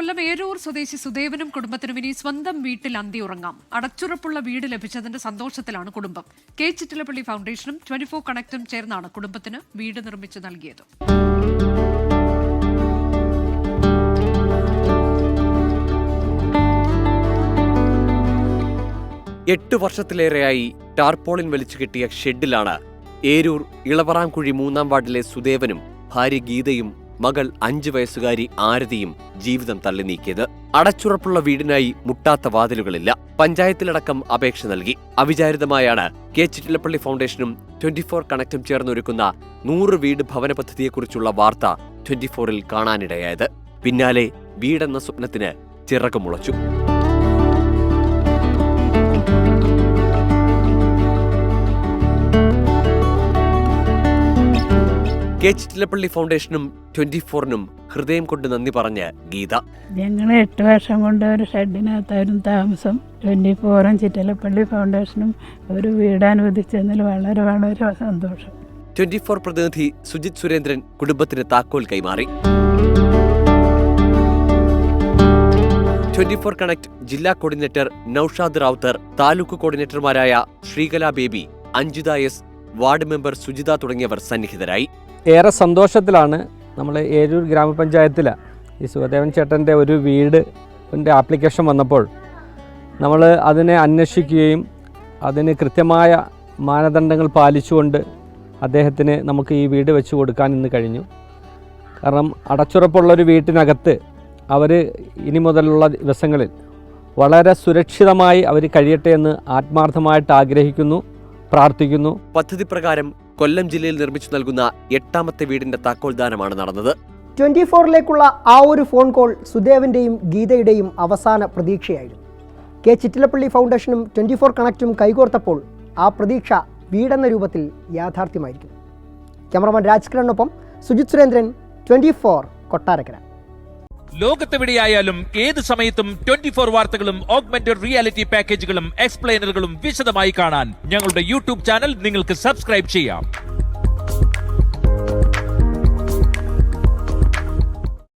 കൊല്ലം ഏരൂർ സ്വദേശി സുദേവനും കുടുംബത്തിനും ഇനി സ്വന്തം വീട്ടിൽ അന്തി ഉറങ്ങാം. അടച്ചുറപ്പുള്ള വീട് ലഭിച്ചതിന്റെ സന്തോഷത്തിലാണ് കുടുംബം. കെ ചിറ്റിലപ്പള്ളി ഫൗണ്ടേഷനും 24 കണക്റ്റും ചേർന്നാണ് കുടുംബത്തിന് വീട് നിർമ്മിച്ചു നൽകിയത്. 8 വർഷത്തിലേറെയായി ടാർപോളിൻ വലിച്ചു കെട്ടിയ ഷെഡിലാണ് ഏരൂർ ഇളവറാംകുഴി 3-ാം വാർഡിലെ സുദേവനും ഭാര്യ ഗീതയും മകൾ 5 വയസ്സുകാരി ആരതിയും ജീവിതം തള്ളി നീക്കിയത്. അടച്ചുറപ്പുള്ള വീടിനായി മുട്ടാത്ത വാതിലുകളില്ല. പഞ്ചായത്തിലടക്കം അപേക്ഷ നൽകി. അവിചാരിതമായാണ് കെ ചിറ്റിലപ്പള്ളി ഫൗണ്ടേഷനും 24 കണക്റ്റും ചേർന്നൊരുക്കുന്ന 100 വീട് ഭവന പദ്ധതിയെക്കുറിച്ചുള്ള വാർത്ത 24-ൽ കാണാനിടയായത്. പിന്നാലെ വീടെന്ന സ്വപ്നത്തിന് ചിറകുമുളച്ചു. കെ ചിറ്റിലപ്പള്ളി ഫൗണ്ടേഷനും 24-നും ഹൃദയം കൊണ്ട് നന്ദി പറഞ്ഞ് ഗീത. ഞങ്ങൾ 8 വർഷം കൊണ്ട് ഒരു ഷെഡിനകത്തായിരുന്നു താമസം. 24-ഉം ചിറ്റിലപ്പള്ളി ഫൗണ്ടേഷനും ഒരു വീട് അനുവദിച്ചതിൽ വളരെ വളരെ സന്തോഷം. 24 പ്രതിനിധി സുജിത് സുരേന്ദ്രൻ കുടുംബത്തിന് താക്കോൽ കൈമാറി. 24 കണക്ട് ജില്ലാ കോർഡിനേറ്റർ നൌഷാദ് റാവുത്തർ, താലൂക്ക് കോർഡിനേറ്റർമാരായ Sreekala Baby, Anjitha S, ward member Sujitha തുടങ്ങിയവർ സന്നിഹിതരായി. ഏറെ സന്തോഷത്തിലാണ് നമ്മൾ ഏരൂർ ഗ്രാമപഞ്ചായത്തിൽ ഈ സുദേവൻ ചേട്ടൻ്റെ ഒരു വീടിൻ്റെ ആപ്ലിക്കേഷൻ വന്നപ്പോൾ നമ്മൾ അതിനെ അന്വേഷിക്കുകയും അതിന് കൃത്യമായ മാനദണ്ഡങ്ങൾ പാലിച്ചുകൊണ്ട് അദ്ദേഹത്തിന് നമുക്ക് ഈ വീട് വെച്ച് കൊടുക്കാൻ ഇന്ന് കഴിഞ്ഞു. കാരണം അടച്ചുറപ്പുള്ളൊരു വീട്ടിനകത്ത് അവർ ഇനി മുതലുള്ള ദിവസങ്ങളിൽ വളരെ സുരക്ഷിതമായി അവർ കഴിയട്ടെ എന്ന് ആത്മാർത്ഥമായിട്ട് ആഗ്രഹിക്കുന്നു, പ്രാർത്ഥിക്കുന്നു. പദ്ധതി പ്രകാരം കൊല്ലം ജില്ലയിൽ നിർമ്മിച്ചു നൽകുന്ന 8ാമത്തെ വീടിന്റെ താക്കോൽദാനമാണ് നടന്നത്. 24ലേക്കുള്ള ആ ഒരു ഫോൺ കോൾ സുദേവന്റെയും ഗീതയുടെയും അവസാന പ്രതീക്ഷയായിരുന്നു. കെ ചിറ്റിലപ്പള്ളി ഫൗണ്ടേഷനും 24 കണക്റ്റും കൈകോർത്തപ്പോൾ ആ പ്രതീക്ഷ വീടെന്ന രൂപത്തിൽ യാഥാർത്ഥ്യമായിരിക്കും. ക്യാമറമാൻ രാജ്കിരണിനൊപ്പം സുജിത് സുരേന്ദ്രൻ, 24 കൊട്ടാരക്കര. ലോകത്തെവിടെയായാലും ഏത് സമയത്തും 24 വാർത്തകളും ഓഗ്മെന്റഡ് റിയാലിറ്റി പാക്കേജുകളും എക്സ്പ്ലെയിനറുകളും വിശദമായി കാണാൻ ഞങ്ങളുടെ യൂട്യൂബ് ചാനൽ നിങ്ങൾക്ക് സബ്സ്ക്രൈബ് ചെയ്യാം.